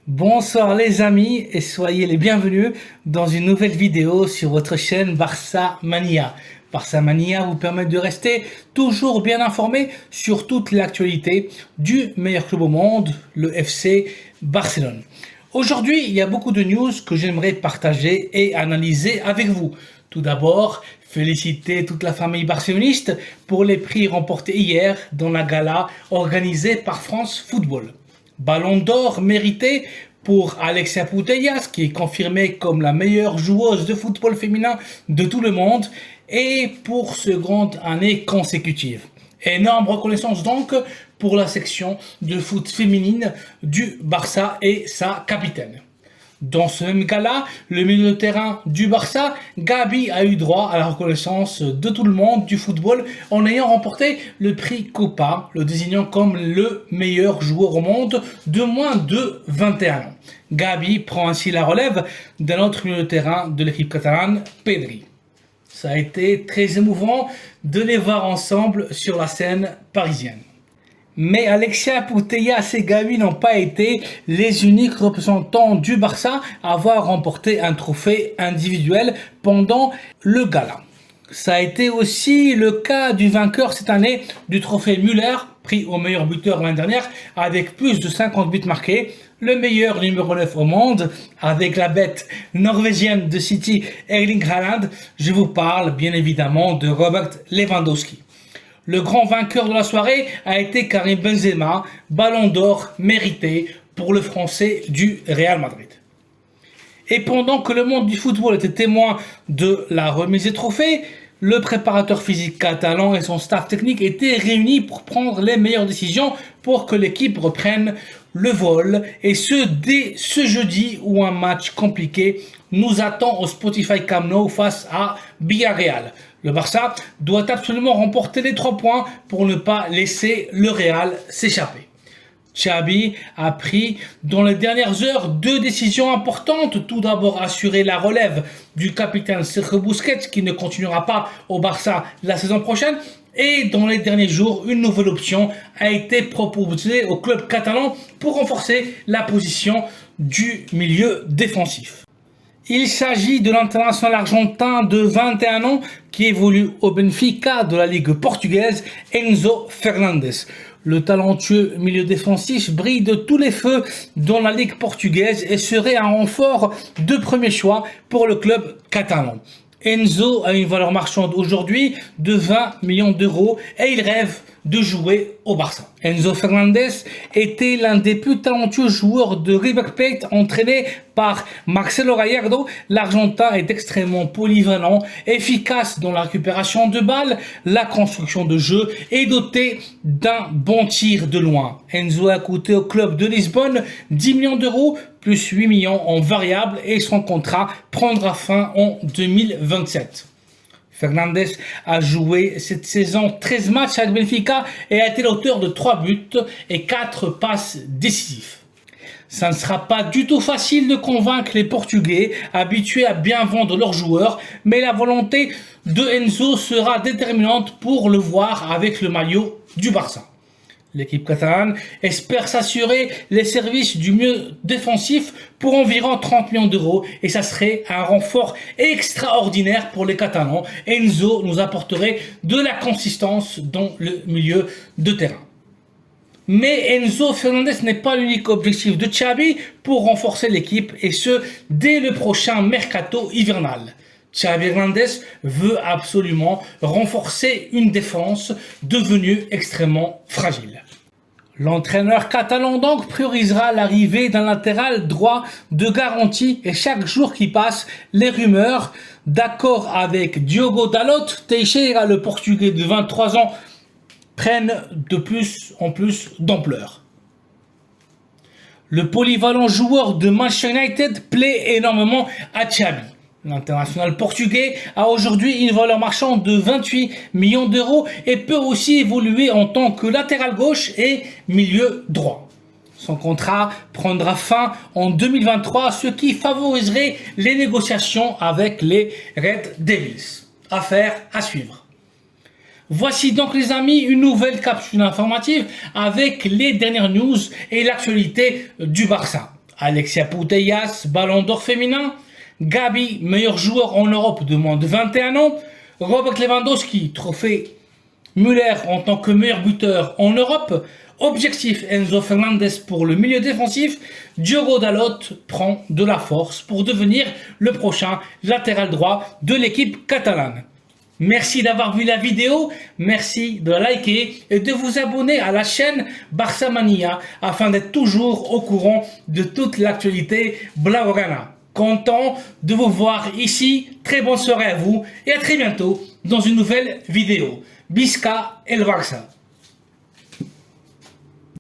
Bonsoir les amis et soyez les bienvenus dans une nouvelle vidéo sur votre chaîne Barça Mania. Barça Mania vous permet de rester toujours bien informé sur toute l'actualité du meilleur club au monde, le FC Barcelone. Aujourd'hui, il y a beaucoup de news que j'aimerais partager et analyser avec vous. Tout d'abord, féliciter toute la famille barceloniste pour les prix remportés hier dans la gala organisée par France Football. Ballon d'or mérité pour Alexia Putellas, qui est confirmée comme la meilleure joueuse de football féminin de tout le monde et pour seconde année consécutive. Énorme reconnaissance donc pour la section de foot féminine du Barça et sa capitaine. Dans ce même gala, le milieu de terrain du Barça, Gabi, a eu droit à la reconnaissance de tout le monde du football en ayant remporté le prix Copa, le désignant comme le meilleur joueur au monde de moins de 21 ans. Gabi prend ainsi la relève d'un autre milieu de terrain de l'équipe catalane, Pedri. Ça a été très émouvant de les voir ensemble sur la scène parisienne. Mais Alexia Putellas et Gabi n'ont pas été les uniques représentants du Barça à avoir remporté un trophée individuel pendant le gala. Ça a été aussi le cas du vainqueur cette année du trophée Müller, pris au meilleur buteur l'année dernière, avec plus de 50 buts marqués, le meilleur numéro 9 au monde, avec la bête norvégienne de City, Erling Haaland. Je vous parle bien évidemment de Robert Lewandowski. Le grand vainqueur de la soirée a été Karim Benzema, ballon d'or mérité pour le Français du Real Madrid. Et pendant que le monde du football était témoin de la remise des trophées, le préparateur physique catalan et son staff technique étaient réunis pour prendre les meilleures décisions pour que l'équipe reprenne le vol, et ce dès ce jeudi où un match compliqué nous attend au Spotify Camp Nou face à Villarreal. Le Barça doit absolument remporter les 3 points pour ne pas laisser le Real s'échapper. Xavi a pris dans les dernières heures 2 décisions importantes. Tout d'abord, assurer la relève du capitaine Sergio Busquets qui ne continuera pas au Barça la saison prochaine. Et dans les derniers jours, une nouvelle option a été proposée au club catalan pour renforcer la position du milieu défensif. Il s'agit de l'international argentin de 21 ans qui évolue au Benfica de la Ligue portugaise, Enzo Fernandez. Le talentueux milieu défensif brille de tous les feux dans la Ligue portugaise et serait un renfort de premier choix pour le club catalan. Enzo a une valeur marchande aujourd'hui de 20 millions d'euros et il rêve de jouer au Barça. Enzo Fernandez était l'un des plus talentueux joueurs de River Plate entraîné par Marcelo Gallardo. L'Argentin est extrêmement polyvalent, efficace dans la récupération de balles, la construction de jeu et doté d'un bon tir de loin. Enzo a coûté au club de Lisbonne 10 millions d'euros plus 8 millions en variables et son contrat prendra fin en 2027. Fernandez a joué cette saison 13 matchs avec Benfica et a été l'auteur de 3 buts et 4 passes décisives. Ça ne sera pas du tout facile de convaincre les Portugais habitués à bien vendre leurs joueurs, mais la volonté de Enzo sera déterminante pour le voir avec le maillot du Barça. L'équipe catalane espère s'assurer les services du milieu défensif pour environ 30 millions d'euros et ça serait un renfort extraordinaire pour les Catalans. Enzo nous apporterait de la consistance dans le milieu de terrain. Mais Enzo Fernandez n'est pas l'unique objectif de Xavi pour renforcer l'équipe et ce dès le prochain mercato hivernal. Xavi Hernandez veut absolument renforcer une défense devenue extrêmement fragile. L'entraîneur catalan donc priorisera l'arrivée d'un latéral droit de garantie et chaque jour qui passe, les rumeurs d'accord avec Diogo Dalot Teixeira, le Portugais de 23 ans, prennent de plus en plus d'ampleur. Le polyvalent joueur de Manchester United plaît énormément à Xavi. L'international portugais a aujourd'hui une valeur marchande de 28 millions d'euros et peut aussi évoluer en tant que latéral gauche et milieu droit. Son contrat prendra fin en 2023, ce qui favoriserait les négociations avec les Red Devils. Affaire à suivre. Voici donc les amis une nouvelle capsule informative avec les dernières news et l'actualité du Barça. Alexia Putellas, Ballon d'Or féminin. Gabi, meilleur joueur en Europe de moins de 21 ans. Robert Lewandowski, trophée Müller en tant que meilleur buteur en Europe. Objectif Enzo Fernandez pour le milieu défensif. Diogo Dalot prend de la force pour devenir le prochain latéral droit de l'équipe catalane. Merci d'avoir vu la vidéo, merci de liker et de vous abonner à la chaîne Barça Mania afin d'être toujours au courant de toute l'actualité blaugrana. Content de vous voir ici, très bonne soirée à vous et à très bientôt dans une nouvelle vidéo. Visca el Barça.